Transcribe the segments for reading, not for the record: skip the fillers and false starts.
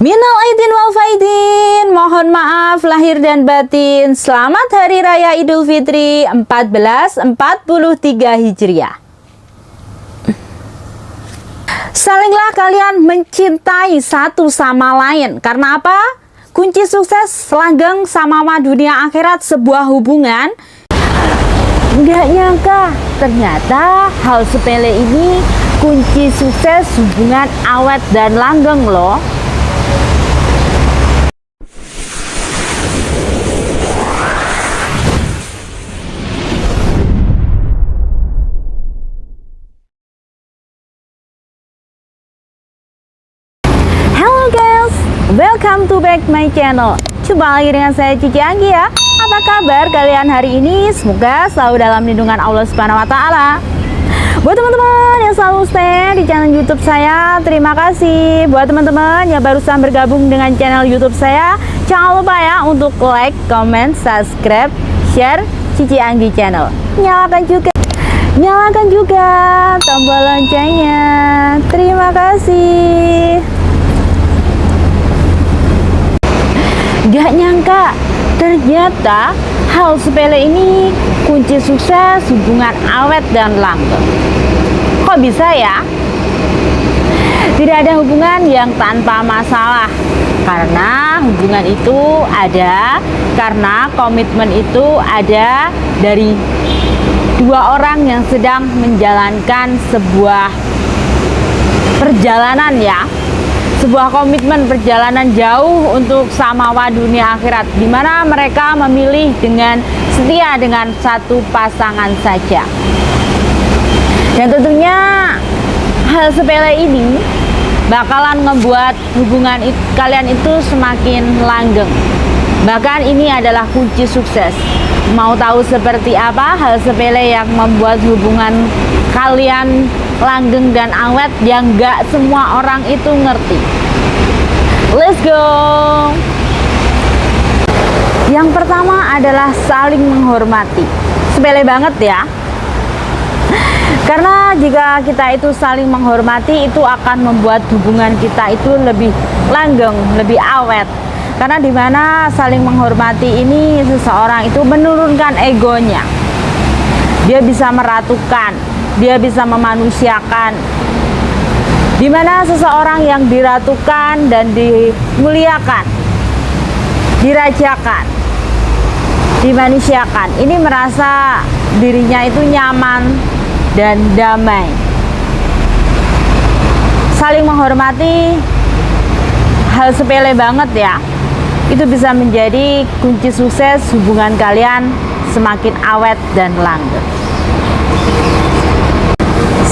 Minal aidin wal faidin, mohon maaf lahir dan batin. Selamat Hari Raya Idul Fitri 1443 Hijriah. Salinglah kalian mencintai satu sama lain. Karena apa? Kunci sukses langgeng sama dunia akhirat sebuah hubungan. Nggak nyangka, ternyata hal sepele ini kunci sukses hubungan awet dan langgeng loh. Hello guys, welcome to back my channel. Jumpa lagi dengan saya Cici Anggi ya. Apa kabar kalian hari ini? Semoga selalu dalam lindungan Allah Subhanahu wa taala. Buat teman-teman yang selalu stay di channel YouTube saya, terima kasih. Buat teman-teman yang barusan bergabung dengan channel YouTube saya, jangan lupa ya untuk like, comment, subscribe, share Cici Anggi channel. Nyalakan juga tombol loncengnya. Terima kasih. Gak nyangka, ternyata hal sepele ini kunci sukses hubungan awet dan langgeng. Kok bisa ya? Tidak ada hubungan yang tanpa masalah. Karena hubungan itu ada, karena komitmen itu ada dari dua orang yang sedang menjalankan sebuah perjalanan ya. Sebuah komitmen perjalanan jauh untuk samawa dunia akhirat, di mana mereka memilih dengan setia dengan satu pasangan saja. Dan tentunya hal sepele ini bakalan ngebuat hubungan kalian itu semakin langgeng. Bahkan ini adalah kunci sukses. Mau tahu seperti apa hal sepele yang membuat hubungan kalian langgeng dan awet yang gak semua orang itu ngerti? Let's go! Yang pertama adalah saling menghormati. Sepele banget ya. Karena jika kita itu saling menghormati, itu akan membuat hubungan kita itu lebih langgeng, lebih awet. Karena dimana saling menghormati ini, seseorang itu menurunkan egonya. Dia bisa meratukan, dia bisa memanusiakan. Dimana seseorang yang diratukan dan dimuliakan, dirajakan, dimanusiakan, ini merasa dirinya itu nyaman dan damai. Saling menghormati, hal sepele banget ya. Itu bisa menjadi kunci sukses hubungan kalian semakin awet dan langgeng.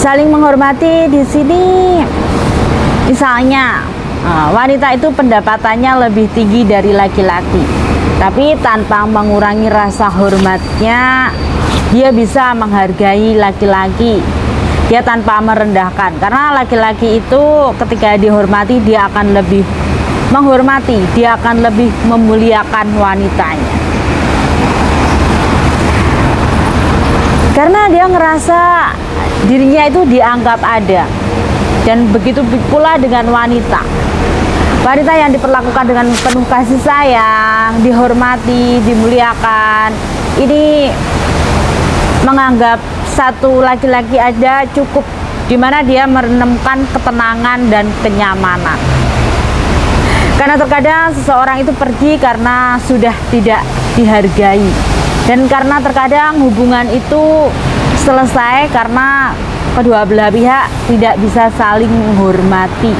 Saling menghormati di sini, misalnya wanita itu pendapatannya lebih tinggi dari laki-laki, tapi tanpa mengurangi rasa hormatnya, dia bisa menghargai laki-laki. Dia tanpa merendahkan, karena laki-laki itu ketika dihormati dia akan lebih menghormati, dia akan lebih memuliakan wanitanya. Karena dia ngerasa dirinya itu dianggap ada. Dan begitu pula dengan wanita. Wanita yang diperlakukan dengan penuh kasih sayang, dihormati, dimuliakan, ini menganggap satu laki-laki ada cukup, dimana dia menemukan ketenangan dan kenyamanan. Karena terkadang seseorang itu pergi karena sudah tidak dihargai. Dan karena terkadang hubungan itu selesai karena kedua belah pihak tidak bisa saling menghormati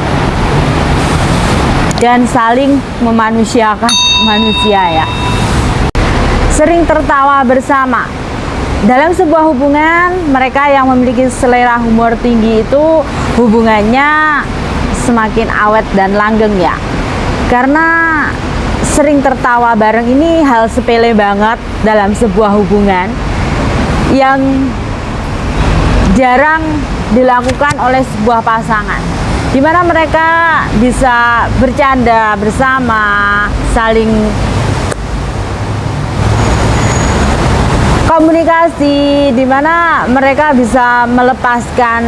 dan saling memanusiakan manusia ya. Sering tertawa bersama. Dalam sebuah hubungan, mereka yang memiliki selera humor tinggi itu hubungannya semakin awet dan langgeng ya. Karena sering tertawa bareng ini hal sepele banget dalam sebuah hubungan yang jarang dilakukan oleh sebuah pasangan, di mana mereka bisa bercanda bersama, saling komunikasi, di mana mereka bisa melepaskan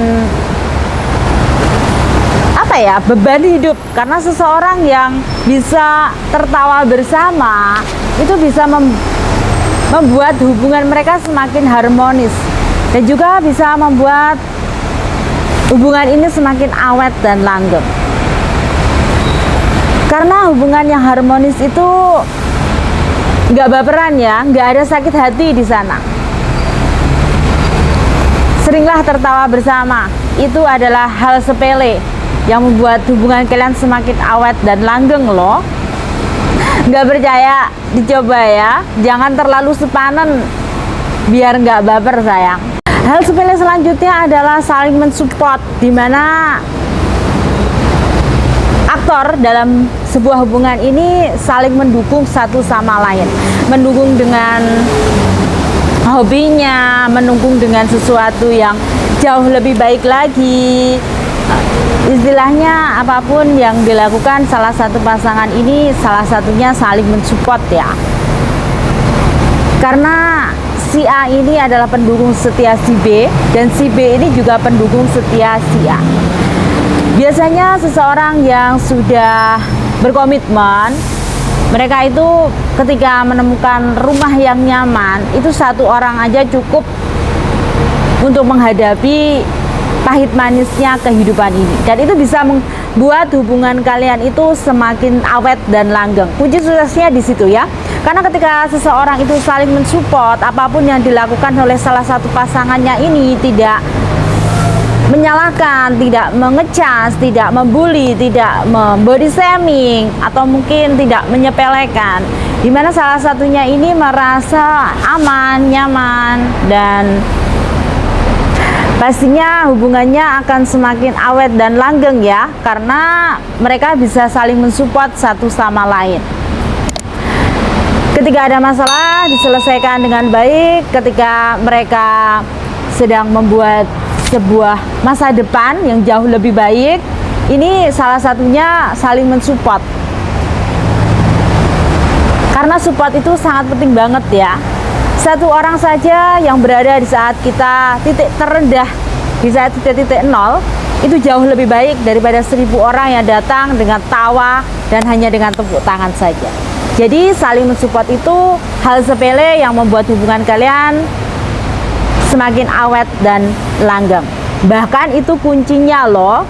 apa apa ya, beban hidup. Karena seseorang yang bisa tertawa bersama itu bisa membuat hubungan mereka semakin harmonis, dan juga bisa membuat hubungan ini semakin awet dan langgeng. Karena hubungan yang harmonis itu nggak baperan ya, nggak ada sakit hati di sana. Seringlah tertawa bersama, itu adalah hal sepele yang membuat hubungan kalian semakin awet dan langgeng loh. Nggak percaya, dicoba ya, jangan terlalu sepanen biar nggak baper sayang. Hal sepele selanjutnya adalah saling mensupport, dimana aktor dalam sebuah hubungan ini saling mendukung satu sama lain, mendukung dengan hobinya, mendukung dengan sesuatu yang jauh lebih baik lagi. Istilahnya apapun yang dilakukan salah satu pasangan ini, salah satunya saling mensupport ya. Karena si A ini adalah pendukung setia si B, dan si B ini juga pendukung setia si A. Biasanya seseorang yang sudah berkomitmen, mereka itu ketika menemukan rumah yang nyaman, itu satu orang aja cukup untuk menghadapi pahit manisnya kehidupan ini, dan itu bisa membuat hubungan kalian itu semakin awet dan langgeng. Kunci suksesnya di situ ya. Karena ketika seseorang itu saling mensupport, apapun yang dilakukan oleh salah satu pasangannya ini tidak menyalahkan, tidak mengecas, tidak membuli, tidak membody shaming, atau mungkin tidak menyepelekan, dimana salah satunya ini merasa aman, nyaman, dan pastinya hubungannya akan semakin awet dan langgeng ya, karena mereka bisa saling mensupport satu sama lain. Ketika ada masalah diselesaikan dengan baik, ketika mereka sedang membuat sebuah masa depan yang jauh lebih baik, ini salah satunya saling mensupport. Karena support itu sangat penting banget ya. Satu orang saja yang berada di saat kita titik terendah, di saat titik nol, itu jauh lebih baik daripada 1000 orang yang datang dengan tawa dan hanya dengan tepuk tangan saja. Jadi saling mensupport itu hal sepele yang membuat hubungan kalian semakin awet dan langgeng. Bahkan itu kuncinya loh.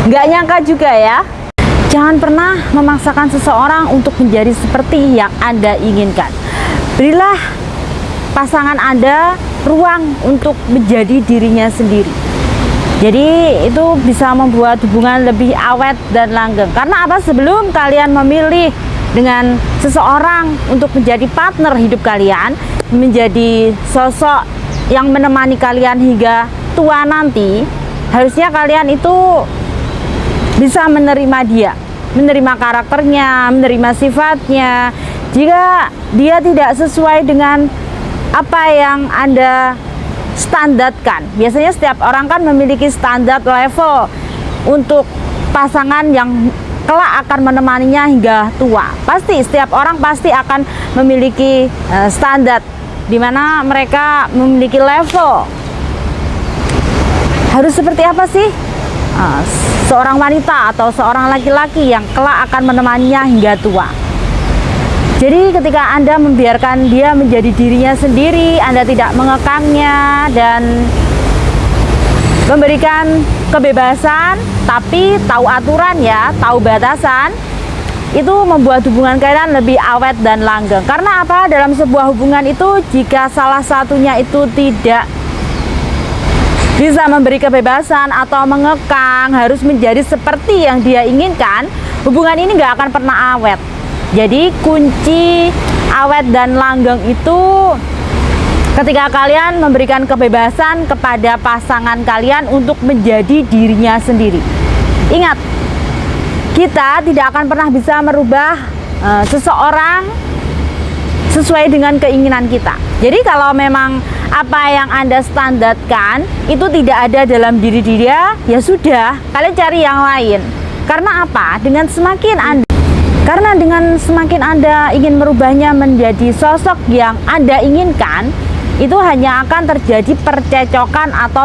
Nggak nyangka juga ya. Jangan pernah memaksakan seseorang untuk menjadi seperti yang Anda inginkan. Berilah pasangan Anda ruang untuk menjadi dirinya sendiri. Jadi itu bisa membuat hubungan lebih awet dan langgeng. Karena apa? Sebelum kalian memilih dengan seseorang untuk menjadi partner hidup kalian, menjadi sosok yang menemani kalian hingga tua nanti, harusnya kalian itu bisa menerima dia, menerima karakternya, menerima sifatnya. Jika dia tidak sesuai dengan apa yang Anda standarkan, biasanya setiap orang kan memiliki standar level untuk pasangan yang kelak akan menemaninya hingga tua. Pasti setiap orang pasti akan memiliki standar di mana mereka memiliki level. Harus seperti apa sih seorang wanita atau seorang laki-laki yang kelak akan menemaninya hingga tua? Jadi ketika Anda membiarkan dia menjadi dirinya sendiri, Anda tidak mengekangnya dan memberikan kebebasan, tapi tahu aturan ya, tahu batasan, itu membuat hubungan kalian lebih awet dan langgeng. Karena apa? Dalam sebuah hubungan itu, jika salah satunya itu tidak bisa memberi kebebasan atau mengekang, harus menjadi seperti yang dia inginkan, hubungan ini nggak akan pernah awet. Jadi kunci awet dan langgeng itu ketika kalian memberikan kebebasan kepada pasangan kalian untuk menjadi dirinya sendiri. Ingat, kita tidak akan pernah bisa merubah seseorang sesuai dengan keinginan kita. Jadi kalau memang apa yang Anda standarkan itu tidak ada dalam diri dia, ya sudah, kalian cari yang lain. Karena apa? Dengan semakin Anda ingin merubahnya menjadi sosok yang Anda inginkan, itu hanya akan terjadi percecokan atau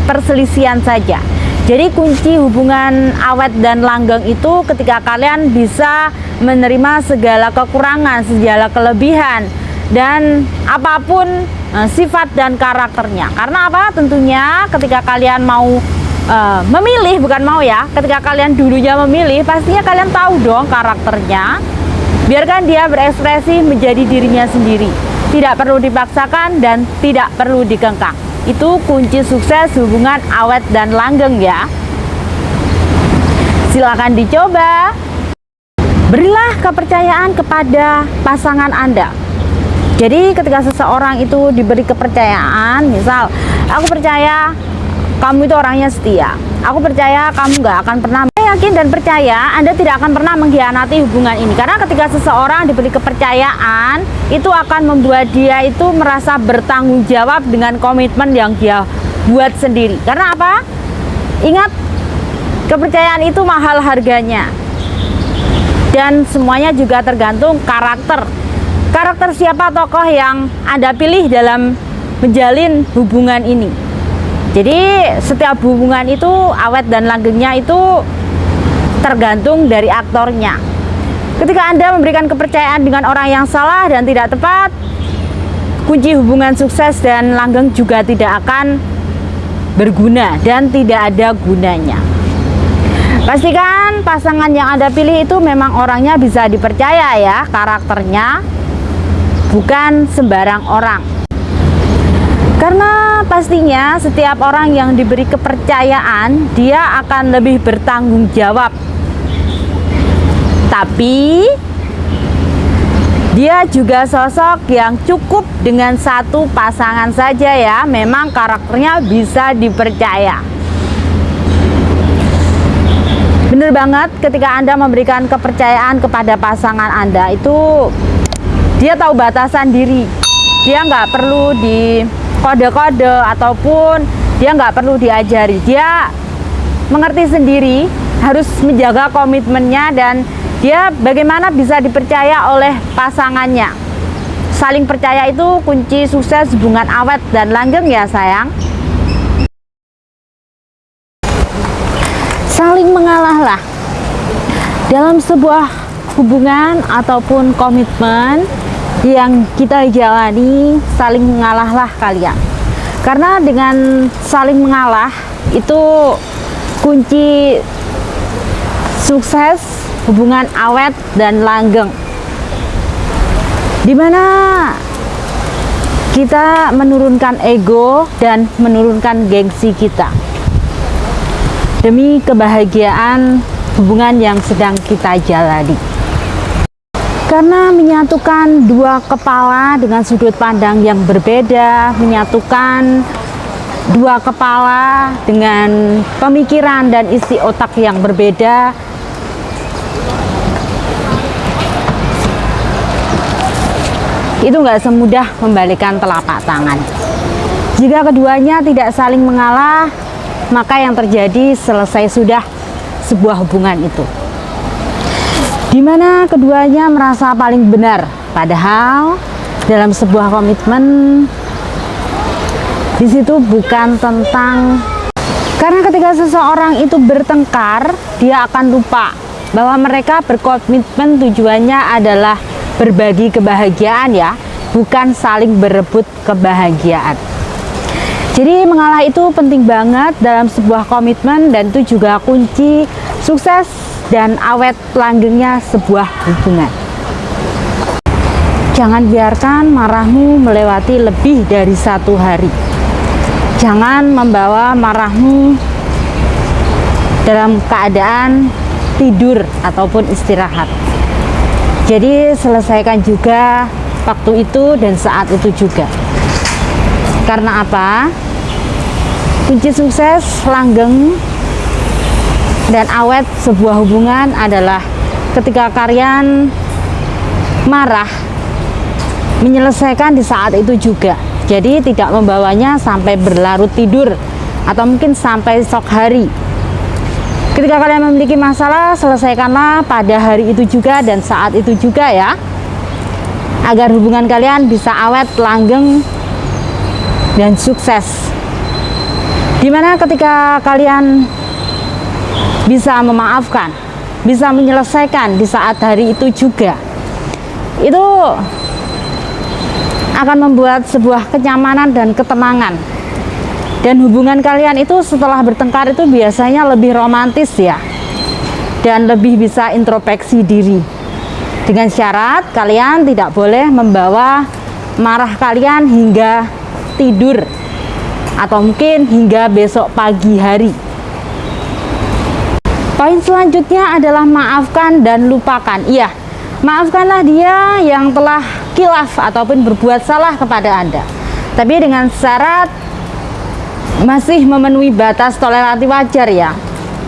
perselisihan saja. Jadi kunci hubungan awet dan langgeng itu ketika kalian bisa menerima segala kekurangan, segala kelebihan, dan apapun sifat dan karakternya. Karena apa? Tentunya ketika kalian mau memilih, bukan mau ya, ketika kalian dulunya memilih, pastinya kalian tahu dong karakternya. Biarkan dia berekspresi menjadi dirinya sendiri. Tidak perlu dipaksakan dan tidak perlu dikengkang. Itu kunci sukses hubungan awet dan langgeng ya. Silakan dicoba. Berilah kepercayaan kepada pasangan Anda. Jadi ketika seseorang itu diberi kepercayaan, misal aku percaya kamu itu orangnya setia, aku percaya kamu gak akan pernah, saya yakin dan percaya Anda tidak akan pernah mengkhianati hubungan ini. Karena ketika seseorang diberi kepercayaan, itu akan membuat dia itu merasa bertanggung jawab dengan komitmen yang dia buat sendiri. Karena apa? Ingat, kepercayaan itu mahal harganya. Dan semuanya juga tergantung karakter. Karakter siapa tokoh yang Anda pilih dalam menjalin hubungan ini. Jadi setiap hubungan itu awet dan langgengnya itu tergantung dari aktornya. Ketika Anda memberikan kepercayaan dengan orang yang salah dan tidak tepat, kunci hubungan sukses dan langgeng juga tidak akan berguna dan tidak ada gunanya. Pastikan pasangan yang Anda pilih itu memang orangnya bisa dipercaya ya, karakternya, bukan sembarang orang. Karena pastinya setiap orang yang diberi kepercayaan, dia akan lebih bertanggung jawab. Tapi dia juga sosok yang cukup dengan satu pasangan saja ya. Memang karakternya bisa dipercaya. Bener banget, ketika Anda memberikan kepercayaan kepada pasangan Anda itu, dia tahu batasan diri. Dia nggak perlu di kode-kode ataupun dia nggak perlu diajari. Dia mengerti sendiri, harus menjaga komitmennya, dan dia bagaimana bisa dipercaya oleh pasangannya. Saling percaya itu kunci sukses hubungan awet dan langgeng ya sayang. Saling mengalahlah dalam sebuah hubungan ataupun komitmen yang kita jalani. Saling mengalahlah kalian, karena dengan saling mengalah itu kunci sukses hubungan awet dan langgeng, dimana kita menurunkan ego dan menurunkan gengsi kita demi kebahagiaan hubungan yang sedang kita jalani. Karena menyatukan dua kepala dengan sudut pandang yang berbeda, menyatukan dua kepala dengan pemikiran dan isi otak yang berbeda, itu nggak semudah membalikkan telapak tangan. Jika keduanya tidak saling mengalah, maka yang terjadi selesai sudah sebuah hubungan itu, di mana keduanya merasa paling benar. Padahal dalam sebuah komitmen di situ bukan tentang, karena ketika seseorang itu bertengkar, dia akan lupa bahwa mereka berkomitmen tujuannya adalah berbagi kebahagiaan ya, bukan saling berebut kebahagiaan. Jadi mengalah itu penting banget dalam sebuah komitmen, dan itu juga kunci sukses dan awet langgengnya sebuah hubungan. Jangan biarkan marahmu melewati lebih dari 1 hari. Jangan membawa marahmu dalam keadaan tidur ataupun istirahat. Jadi selesaikan juga waktu itu dan saat itu juga. Karena apa? Kunci sukses, langgeng, dan awet sebuah hubungan adalah ketika kalian marah, menyelesaikan di saat itu juga. Jadi tidak membawanya sampai berlarut tidur atau mungkin sampai esok hari. Ketika kalian memiliki masalah, selesaikanlah pada hari itu juga dan saat itu juga ya, agar hubungan kalian bisa awet, langgeng, dan sukses. Dimana ketika kalian bisa memaafkan, bisa menyelesaikan di saat hari itu juga, itu akan membuat sebuah kenyamanan dan ketenangan. Dan hubungan kalian itu setelah bertengkar itu biasanya lebih romantis ya, dan lebih bisa introspeksi diri. Dengan syarat kalian tidak boleh membawa marah kalian hingga tidur, atau mungkin hingga besok pagi hari. Poin selanjutnya adalah maafkan dan lupakan. Iya, maafkanlah dia yang telah khilaf ataupun berbuat salah kepada Anda, tapi dengan syarat masih memenuhi batas toleransi wajar ya.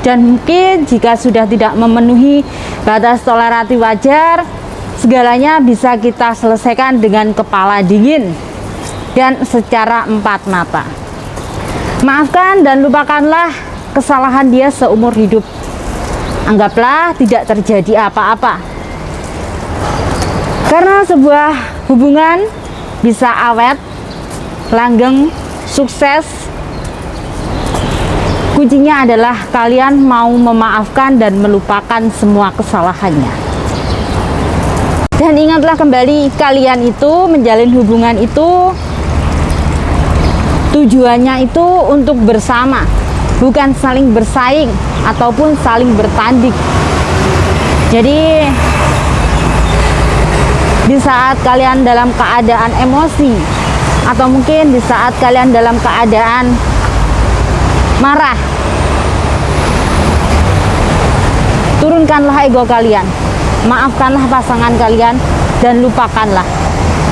Dan mungkin jika sudah tidak memenuhi batas toleransi wajar, segalanya bisa kita selesaikan dengan kepala dingin dan secara empat mata. Maafkan dan lupakanlah kesalahan dia seumur hidup. Anggaplah tidak terjadi apa-apa. Karena sebuah hubungan bisa awet, langgeng, sukses, kuncinya adalah kalian mau memaafkan dan melupakan semua kesalahannya. Dan ingatlah kembali, kalian itu menjalin hubungan itu tujuannya itu untuk bersama, bukan saling bersaing ataupun saling bertanding. Jadi di saat kalian dalam keadaan emosi, atau mungkin di saat kalian dalam keadaan marah, turunkanlah ego kalian, maafkanlah pasangan kalian, dan lupakanlah.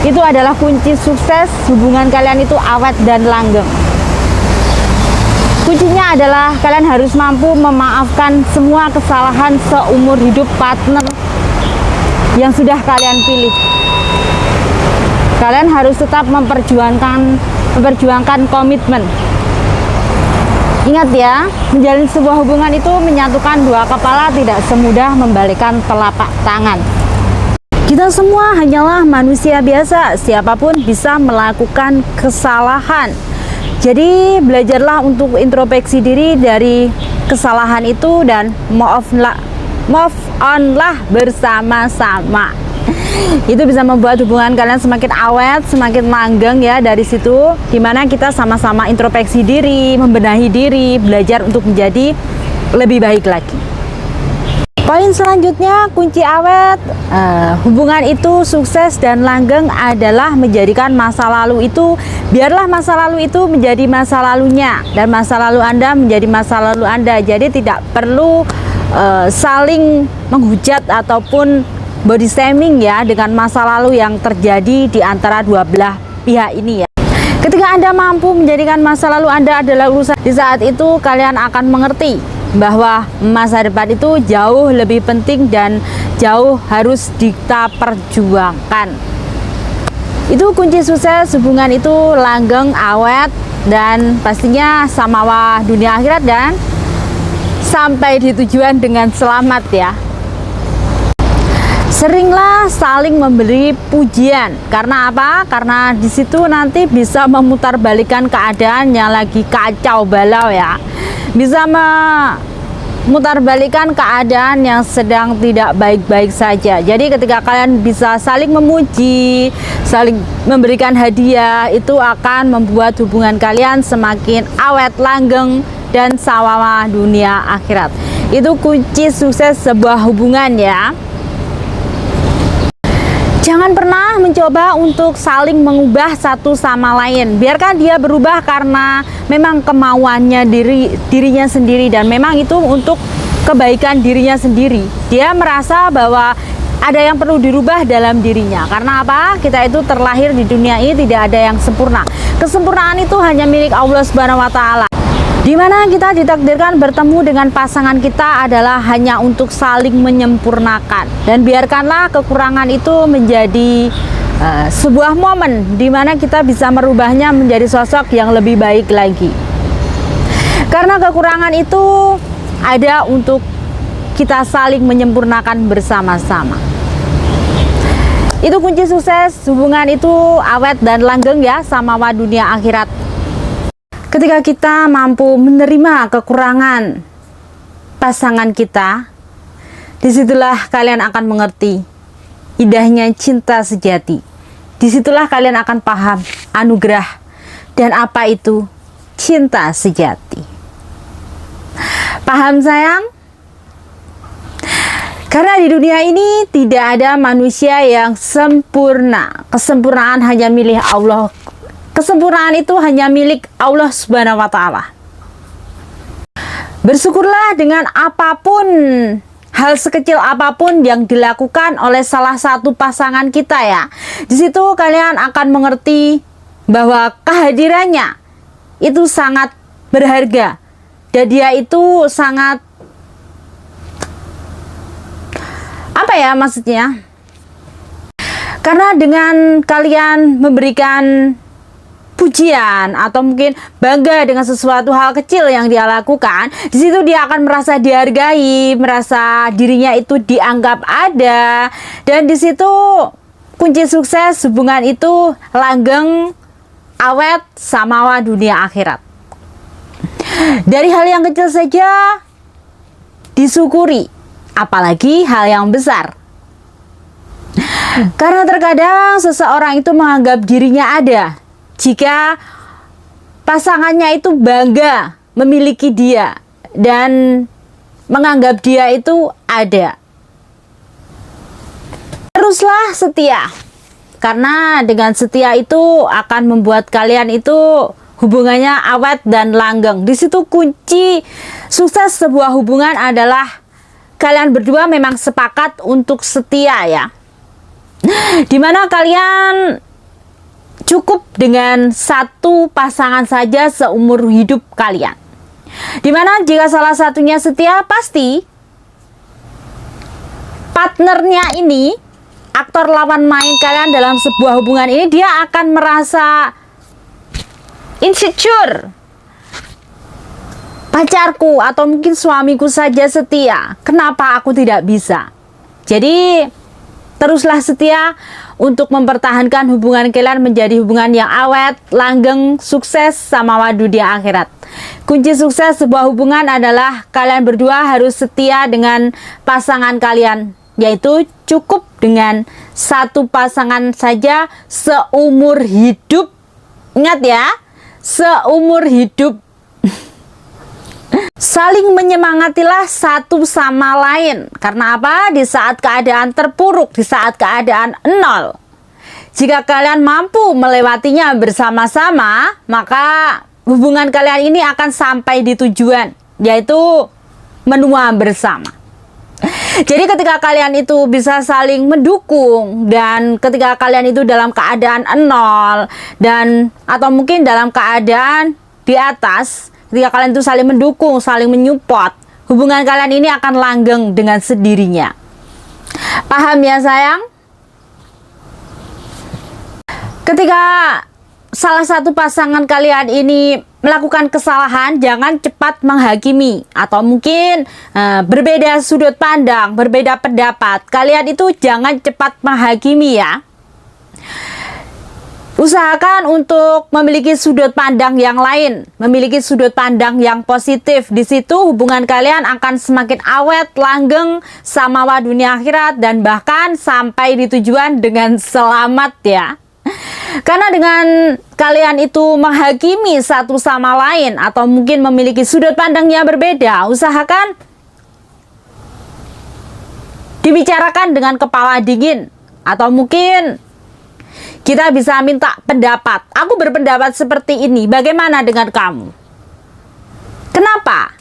Itu adalah kunci sukses hubungan kalian itu awet dan langgeng. Kuncinya adalah kalian harus mampu memaafkan semua kesalahan seumur hidup partner yang sudah kalian pilih. Kalian harus tetap memperjuangkan komitmen. Ingat ya, menjalin sebuah hubungan itu menyatukan dua kepala tidak semudah membalikkan telapak tangan. Kita semua hanyalah manusia biasa, siapapun bisa melakukan kesalahan. Jadi belajarlah untuk introspeksi diri dari kesalahan itu dan move on lah bersama-sama. Itu bisa membuat hubungan kalian semakin awet, semakin langgeng ya. Dari situ dimana kita sama-sama introspeksi diri, membenahi diri, belajar untuk menjadi lebih baik lagi. Poin selanjutnya, kunci awet hubungan itu sukses dan langgeng adalah menjadikan masa lalu itu, biarlah masa lalu itu menjadi masa lalunya, dan masa lalu Anda menjadi masa lalu Anda. Jadi tidak perlu saling menghujat ataupun body shaming ya dengan masa lalu yang terjadi di antara dua belah pihak ini ya. Ketika Anda mampu menjadikan masa lalu Anda adalah urusan, di saat itu kalian akan mengerti bahwa masa depan itu jauh lebih penting dan jauh harus kita perjuangkan. Itu kunci sukses hubungan itu langgeng, awet, dan pastinya samawa dunia akhirat dan sampai di tujuan dengan selamat ya. Seringlah saling memberi pujian. Karena apa? Karena di situ nanti bisa memutarbalikkan keadaan yang lagi kacau balau ya. Bisa memutarbalikkan keadaan yang sedang tidak baik-baik saja. Jadi ketika kalian bisa saling memuji, saling memberikan hadiah, itu akan membuat hubungan kalian semakin awet, langgeng, dan sawama dunia akhirat. Itu kunci sukses sebuah hubungan ya. Jangan pernah mencoba untuk saling mengubah satu sama lain. Biarkan dia berubah karena memang kemauannya dirinya sendiri, dan memang itu untuk kebaikan dirinya sendiri. Dia merasa bahwa ada yang perlu dirubah dalam dirinya. Karena apa? Kita itu terlahir di dunia ini tidak ada yang sempurna. Kesempurnaan itu hanya milik Allah Subhanahu wa Ta'ala. Di mana kita ditakdirkan bertemu dengan pasangan kita adalah hanya untuk saling menyempurnakan, dan biarkanlah kekurangan itu menjadi sebuah momen di mana kita bisa merubahnya menjadi sosok yang lebih baik lagi. Karena kekurangan itu ada untuk kita saling menyempurnakan bersama-sama. Itu kunci sukses hubungan itu awet dan langgeng ya, samawa dunia akhirat. Ketika kita mampu menerima kekurangan pasangan kita, disitulah kalian akan mengerti indahnya cinta sejati. Disitulah kalian akan paham anugerah dan apa itu cinta sejati. Paham sayang? Karena di dunia ini tidak ada manusia yang sempurna. Kesempurnaan hanya milik Allah. Kesempurnaan itu hanya milik Allah Subhanahu wa Ta'ala. Bersyukurlah dengan apapun, hal sekecil apapun yang dilakukan oleh salah satu pasangan kita ya. Di situ kalian akan mengerti bahwa kehadirannya itu sangat berharga dan dia itu sangat apa ya maksudnya? Karena dengan kalian memberikan pujian atau mungkin bangga dengan sesuatu hal kecil yang dia lakukan, di situ dia akan merasa dihargai, merasa dirinya itu dianggap ada, dan di situ kunci sukses hubungan itu langgeng, awet, samawa dunia akhirat. Dari hal yang kecil saja disyukuri, apalagi hal yang besar. Karena terkadang seseorang itu menganggap dirinya ada jika pasangannya itu bangga memiliki dia dan menganggap dia itu ada. Teruslah setia, karena dengan setia itu akan membuat kalian itu hubungannya awet dan langgeng. Di situ kunci sukses sebuah hubungan adalah kalian berdua memang sepakat untuk setia ya. Dimana kalian cukup dengan satu pasangan saja seumur hidup kalian. Dimana jika salah satunya setia, pasti partnernya ini, aktor lawan main kalian dalam sebuah hubungan ini, dia akan merasa insecure. Pacarku atau mungkin suamiku saja setia, kenapa aku tidak bisa? Jadi teruslah setia untuk mempertahankan hubungan kalian menjadi hubungan yang awet, langgeng, sukses, samawa dunia akhirat. Kunci sukses sebuah hubungan adalah kalian berdua harus setia dengan pasangan kalian, yaitu cukup dengan satu pasangan saja seumur hidup. Ingat ya, seumur hidup. Saling menyemangatilah satu sama lain. Karena apa? Di saat keadaan terpuruk, di saat keadaan nol, jika kalian mampu melewatinya bersama-sama, maka hubungan kalian ini akan sampai di tujuan, yaitu menua bersama. Jadi ketika kalian itu bisa saling mendukung, dan ketika kalian itu dalam keadaan nol dan atau mungkin dalam keadaan di atas, ketika kalian itu saling mendukung, saling menyupport, hubungan kalian ini akan langgeng dengan sendirinya. Paham ya sayang? Ketika salah satu pasangan kalian ini melakukan kesalahan, jangan cepat menghakimi atau mungkin berbeda sudut pandang, berbeda pendapat. Kalian itu jangan cepat menghakimi ya. Usahakan untuk memiliki sudut pandang yang lain, memiliki sudut pandang yang positif. Di situ hubungan kalian akan semakin awet, langgeng, samawa dunia akhirat, dan bahkan sampai di tujuan dengan selamat ya. Karena dengan kalian itu menghakimi satu sama lain atau mungkin memiliki sudut pandang yang berbeda, usahakan dibicarakan dengan kepala dingin, atau mungkin kita bisa minta pendapat. Aku berpendapat seperti ini, bagaimana dengan kamu? Kenapa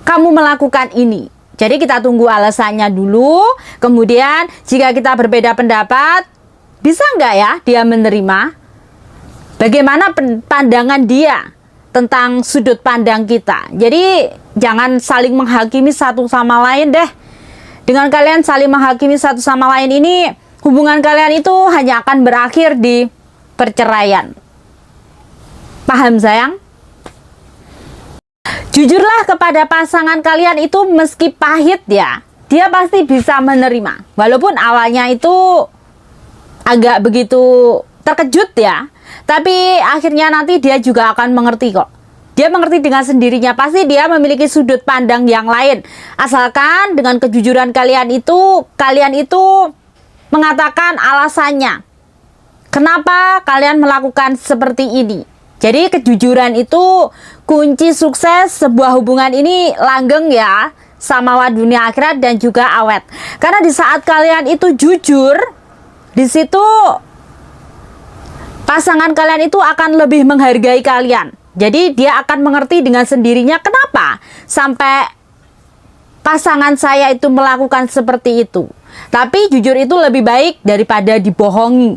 kamu melakukan ini? Jadi kita tunggu alasannya dulu. Kemudian jika kita berbeda pendapat, bisa nggak ya dia menerima? Bagaimana pandangan dia tentang sudut pandang kita? Jadi jangan saling menghakimi satu sama lain deh. Dengan kalian saling menghakimi satu sama lain ini, hubungan kalian itu hanya akan berakhir di perceraian. Paham sayang? Jujurlah kepada pasangan kalian itu, meski pahit ya, dia pasti bisa menerima. Walaupun awalnya itu agak begitu terkejut ya, tapi akhirnya nanti dia juga akan mengerti kok. Dia mengerti dengan sendirinya, pasti dia memiliki sudut pandang yang lain. Asalkan dengan kejujuran kalian itu mengatakan alasannya. Kenapa kalian melakukan seperti ini? Jadi kejujuran itu kunci sukses sebuah hubungan ini langgeng ya, samawa dunia akhirat dan juga awet. Karena di saat kalian itu jujur, di situ pasangan kalian itu akan lebih menghargai kalian. Jadi dia akan mengerti dengan sendirinya kenapa sampai pasangan saya itu melakukan seperti itu. Tapi jujur itu lebih baik daripada dibohongi.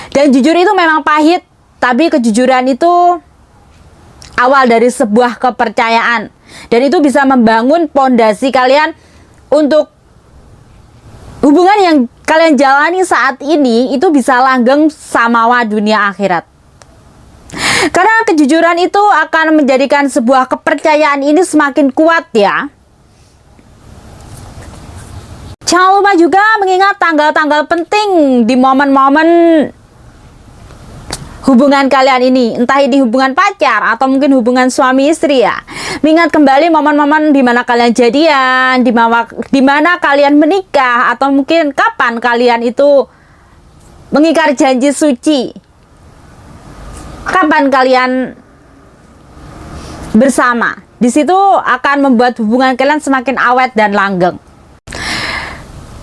Dan jujur itu memang pahit, tapi kejujuran itu awal dari sebuah kepercayaan. Dan itu bisa membangun pondasi kalian untuk hubungan yang kalian jalani saat ini itu bisa langgeng samawa dunia akhirat. Karena kejujuran itu akan menjadikan sebuah kepercayaan ini semakin kuat ya. Jangan lupa juga mengingat tanggal-tanggal penting di momen-momen hubungan kalian ini. Entah ini hubungan pacar atau mungkin hubungan suami istri ya. Mengingat kembali momen-momen di mana kalian jadian, di mana kalian menikah, atau mungkin kapan kalian itu mengingkar janji suci. Kapan kalian bersama, di situ akan membuat hubungan kalian semakin awet dan langgeng.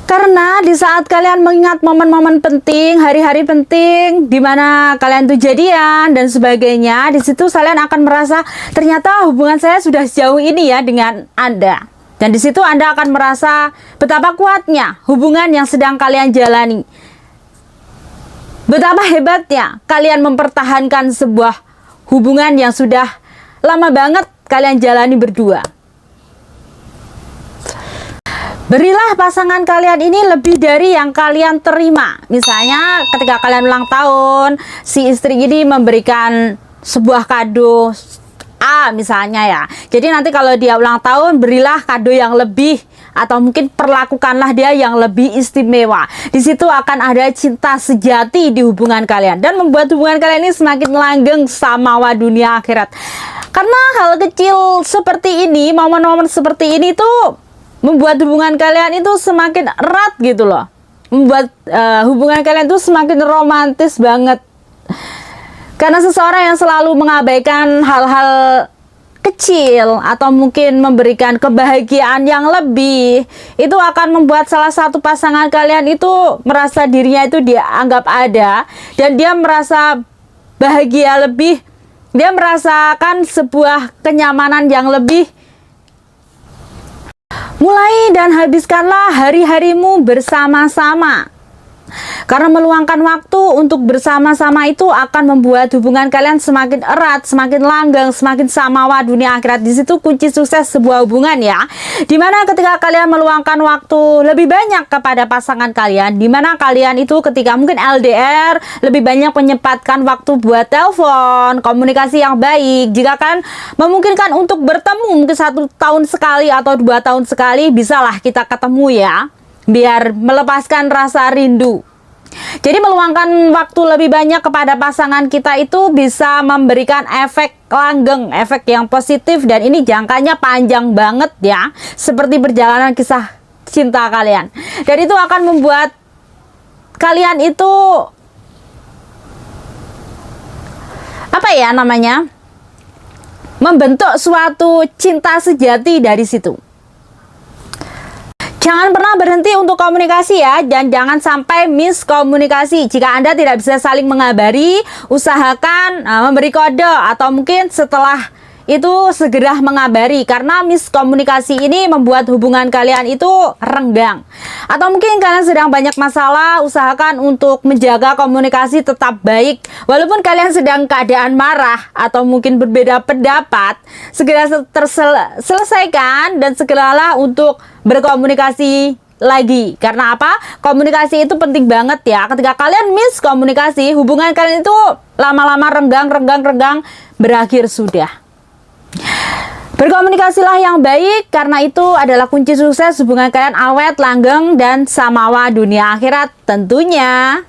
Karena di saat kalian mengingat momen-momen penting, hari-hari penting, di mana kalian tuh jadian dan sebagainya, di situ kalian akan merasa ternyata hubungan saya sudah sejauh ini ya dengan Anda. Dan di situ Anda akan merasa betapa kuatnya hubungan yang sedang kalian jalani. Betapa hebatnya kalian mempertahankan sebuah hubungan yang sudah lama banget kalian jalani berdua. Berilah pasangan kalian ini lebih dari yang kalian terima. Misalnya ketika kalian ulang tahun, si istri ini memberikan sebuah kado A misalnya ya. Jadi nanti kalau dia ulang tahun, berilah kado yang lebih, atau mungkin perlakukanlah dia yang lebih istimewa. Di situ akan ada cinta sejati di hubungan kalian dan membuat hubungan kalian ini semakin langgeng samawa dunia akhirat. Karena hal kecil seperti ini, momen-momen seperti ini tuh membuat hubungan kalian itu semakin erat gitu loh. Membuat hubungan kalian itu semakin romantis banget. Karena seseorang yang selalu mengabaikan hal-hal kecil atau mungkin memberikan kebahagiaan yang lebih, itu akan membuat salah satu pasangan kalian itu merasa dirinya itu dianggap ada, dan dia merasa bahagia lebih, dia merasakan sebuah kenyamanan yang lebih. Mulai dan habiskanlah hari-harimu bersama-sama. Karena meluangkan waktu untuk bersama-sama itu akan membuat hubungan kalian semakin erat, semakin langgeng, semakin samawa dunia akhirat. Di situ kunci sukses sebuah hubungan ya. Dimana ketika kalian meluangkan waktu lebih banyak kepada pasangan kalian, dimana kalian itu ketika mungkin LDR lebih banyak menyempatkan waktu buat telepon, komunikasi yang baik. Jika kan memungkinkan untuk bertemu mungkin 1 tahun sekali atau 2 tahun sekali, bisalah kita ketemu ya, biar melepaskan rasa rindu. Jadi meluangkan waktu lebih banyak kepada pasangan kita itu bisa memberikan efek langgeng, efek yang positif, dan ini jangkanya panjang banget ya, seperti perjalanan kisah cinta kalian. Dan itu akan membuat kalian itu apa ya namanya, membentuk suatu cinta sejati dari situ. Jangan pernah berhenti untuk komunikasi ya, dan jangan sampai miskomunikasi. Jika Anda tidak bisa saling mengabari, usahakan memberi kode atau mungkin setelah itu segera mengabari, karena miskomunikasi ini membuat hubungan kalian itu renggang. Atau mungkin kalian sedang banyak masalah, usahakan untuk menjaga komunikasi tetap baik. Walaupun kalian sedang keadaan marah atau mungkin berbeda pendapat, segera selesaikan dan segeralah untuk berkomunikasi lagi. Karena apa? Komunikasi itu penting banget ya. Ketika kalian miskomunikasi, hubungan kalian itu lama-lama renggang, berakhir sudah. Berkomunikasilah yang baik, karena itu adalah kunci sukses hubungan kalian awet, langgeng, dan samawa dunia akhirat tentunya.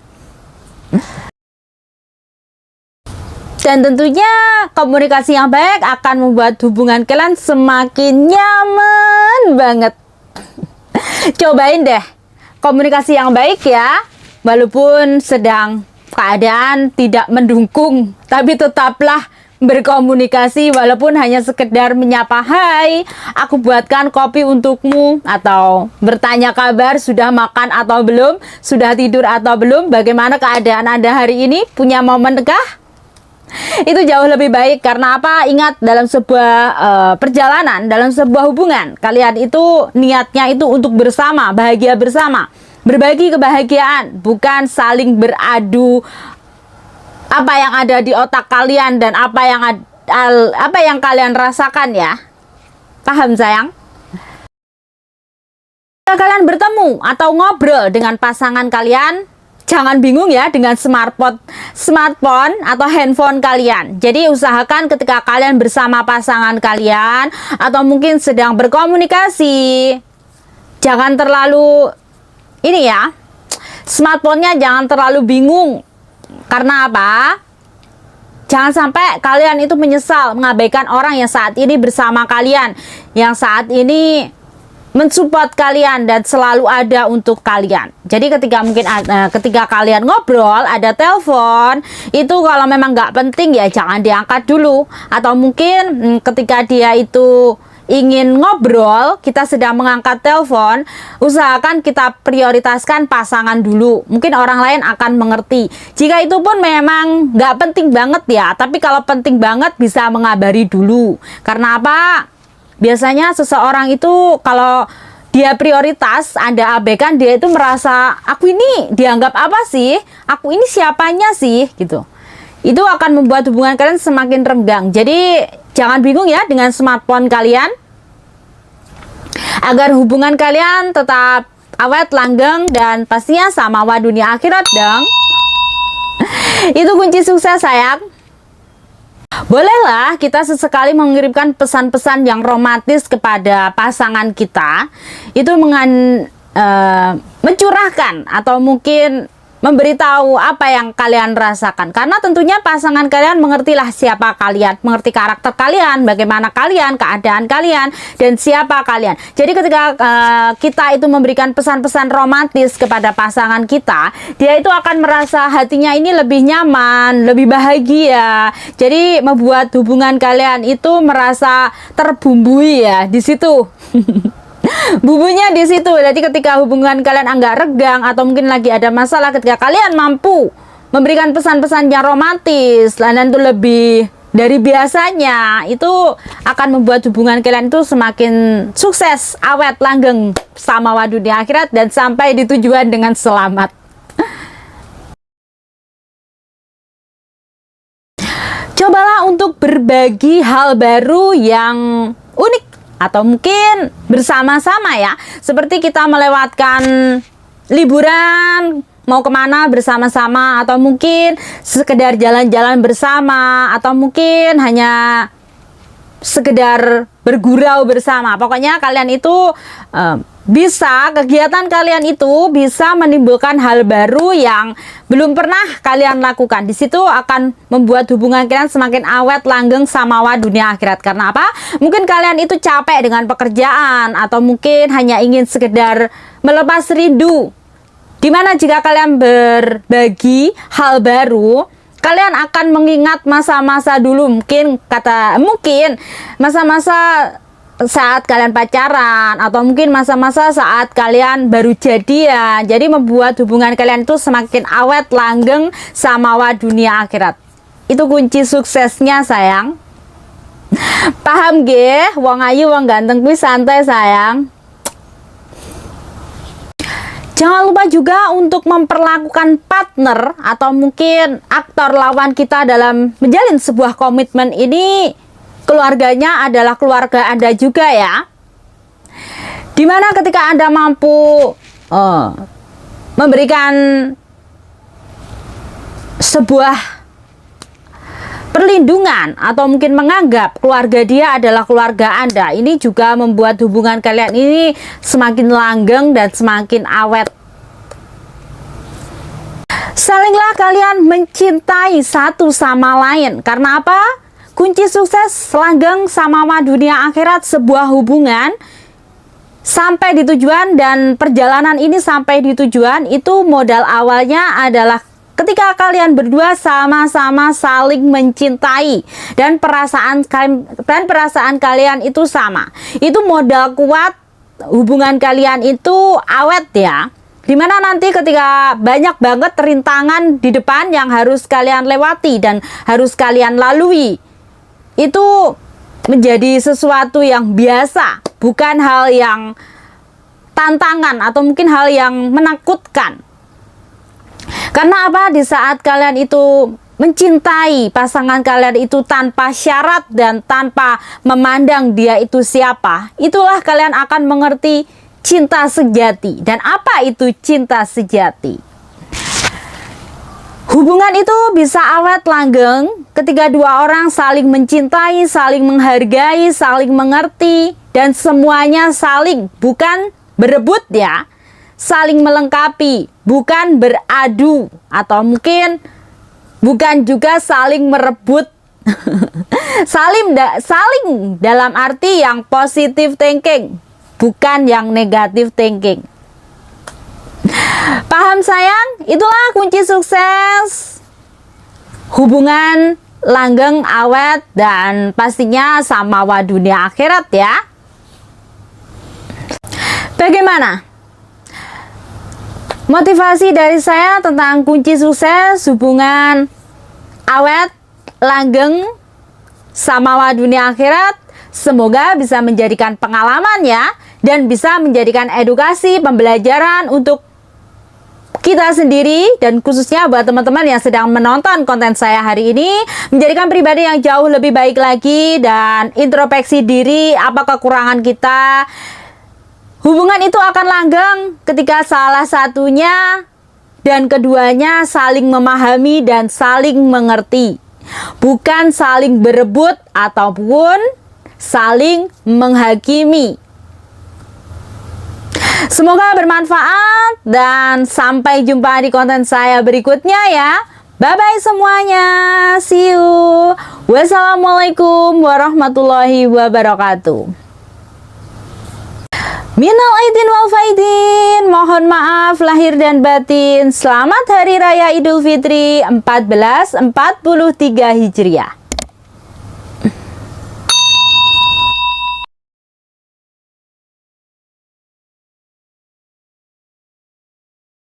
Dan tentunya komunikasi yang baik akan membuat hubungan kalian semakin nyaman banget. Cobain deh komunikasi yang baik ya, walaupun sedang keadaan tidak mendukung, tapi tetaplah berkomunikasi walaupun hanya sekedar menyapa, hai, aku buatkan kopi untukmu, atau bertanya kabar, sudah makan atau belum, sudah tidur atau belum, bagaimana keadaan Anda hari ini, punya momen kah? Itu jauh lebih baik. Karena apa? Ingat, dalam sebuah perjalanan, dalam sebuah hubungan, kalian itu niatnya itu untuk bersama, bahagia bersama, berbagi kebahagiaan, bukan saling beradu apa yang ada di otak kalian dan apa yang kalian rasakan ya. Paham sayang? Jika kalian bertemu atau ngobrol dengan pasangan kalian, jangan bingung ya dengan smartphone atau handphone kalian. Jadi usahakan ketika kalian bersama pasangan kalian atau mungkin sedang berkomunikasi, jangan terlalu ini ya, smartphone-nya jangan terlalu bingung. Karena apa? Jangan sampai kalian itu menyesal mengabaikan orang yang saat ini bersama kalian, yang saat ini mensupport kalian dan selalu ada untuk kalian. Jadi ketika kalian ngobrol, ada telepon, itu kalau memang nggak penting ya jangan diangkat dulu. Atau mungkin ketika dia itu ingin ngobrol, kita sedang mengangkat telepon, usahakan kita prioritaskan pasangan dulu. Mungkin orang lain akan mengerti. Jika itu pun memang nggak penting banget ya, tapi kalau penting banget bisa mengabari dulu. Karena apa? Biasanya seseorang itu kalau dia prioritas, Anda abaikan, dia itu merasa, aku ini dianggap apa sih? Aku ini siapanya sih? Gitu. Itu akan membuat hubungan kalian semakin renggang. Jadi jangan bingung ya dengan smartphone kalian. Agar hubungan kalian tetap awet, langgeng, dan pastinya samawa dunia akhirat dong. Itu kunci sukses sayang. Bolehlah kita sesekali mengirimkan pesan-pesan yang romantis kepada pasangan kita. Itu mencurahkan atau mungkin memberitahu apa yang kalian rasakan. Karena tentunya pasangan kalian mengertilah siapa kalian, mengerti karakter kalian, bagaimana kalian, keadaan kalian, dan siapa kalian. Jadi ketika kita itu memberikan pesan-pesan romantis kepada pasangan kita, dia itu akan merasa hatinya ini lebih nyaman, lebih bahagia. Jadi membuat hubungan kalian itu merasa terbumbui ya di situ. Bumbunya di situ. Jadi ketika hubungan kalian agak regang atau mungkin lagi ada masalah, ketika kalian mampu memberikan pesan-pesan yang romantis dan itu lebih dari biasanya, itu akan membuat hubungan kalian itu semakin sukses, awet, langgeng, samawa dunia akhirat, dan sampai di tujuan dengan selamat. Cobalah untuk berbagi hal baru yang unik atau mungkin bersama-sama ya, seperti kita melewatkan liburan, mau kemana bersama-sama, atau mungkin sekedar jalan-jalan bersama, atau mungkin hanya sekedar bergurau bersama. Pokoknya kalian itu kegiatan kalian itu bisa menimbulkan hal baru yang belum pernah kalian lakukan. Di situ akan membuat hubungan kalian semakin awet, langgeng, samawa dunia akhirat. Karena apa? Mungkin kalian itu capek dengan pekerjaan, atau mungkin hanya ingin sekedar melepas rindu. Dimana jika kalian berbagi hal baru, kalian akan mengingat masa-masa dulu, mungkin masa-masa saat kalian pacaran, atau mungkin masa-masa saat kalian baru jadian. Jadi membuat hubungan kalian itu semakin awet, langgeng, samawa dunia akhirat. Itu kunci suksesnya sayang. Paham ge? Wong ayu wong ganteng kuwi santai sayang. Jangan lupa juga untuk memperlakukan partner atau mungkin aktor lawan kita dalam menjalin sebuah komitmen ini, keluarganya adalah keluarga Anda juga ya. Dimana ketika Anda mampu memberikan sebuah perlindungan atau mungkin menganggap keluarga dia adalah keluarga Anda, ini juga membuat hubungan kalian ini semakin langgeng dan semakin awet. Salinglah kalian mencintai satu sama lain. Karena apa? Kunci sukses langgeng sama dunia akhirat sebuah hubungan sampai di tujuan, dan perjalanan ini sampai di tujuan itu modal awalnya adalah ketika kalian berdua sama-sama saling mencintai dan perasaan kalian itu sama. Itu modal kuat hubungan kalian itu awet ya. Dimana nanti ketika banyak banget rintangan di depan yang harus kalian lewati dan harus kalian lalui, itu menjadi sesuatu yang biasa, bukan hal yang tantangan atau mungkin hal yang menakutkan. Karena apa? Di saat kalian itu mencintai pasangan kalian itu tanpa syarat dan tanpa memandang dia itu siapa, itulah kalian akan mengerti cinta sejati. Dan apa itu cinta sejati? Hubungan itu bisa awet langgeng ketika dua orang saling mencintai, saling menghargai, saling mengerti, dan semuanya saling, bukan berebut ya, saling melengkapi, bukan beradu, atau mungkin bukan juga saling merebut. saling dalam arti yang positive thinking, bukan yang negative thinking. Paham sayang? Itulah kunci sukses hubungan langgeng, awet, dan pastinya sama dunia akhirat ya. Bagaimana motivasi dari saya tentang kunci sukses hubungan awet, langgeng, sama dunia akhirat? Semoga bisa menjadikan pengalaman ya, dan bisa menjadikan edukasi, pembelajaran untuk kita sendiri, dan khususnya buat teman-teman yang sedang menonton konten saya hari ini, menjadikan pribadi yang jauh lebih baik lagi dan introspeksi diri, apa kekurangan kita. Hubungan itu akan langgeng ketika salah satunya dan keduanya saling memahami dan saling mengerti, bukan saling berebut ataupun saling menghakimi. Semoga bermanfaat dan sampai jumpa di konten saya berikutnya ya. Bye-bye semuanya. See you. Wassalamualaikum warahmatullahi wabarakatuh. Minal aidin wal faidin. Mohon maaf lahir dan batin. Selamat Hari Raya Idul Fitri 1443 Hijriah.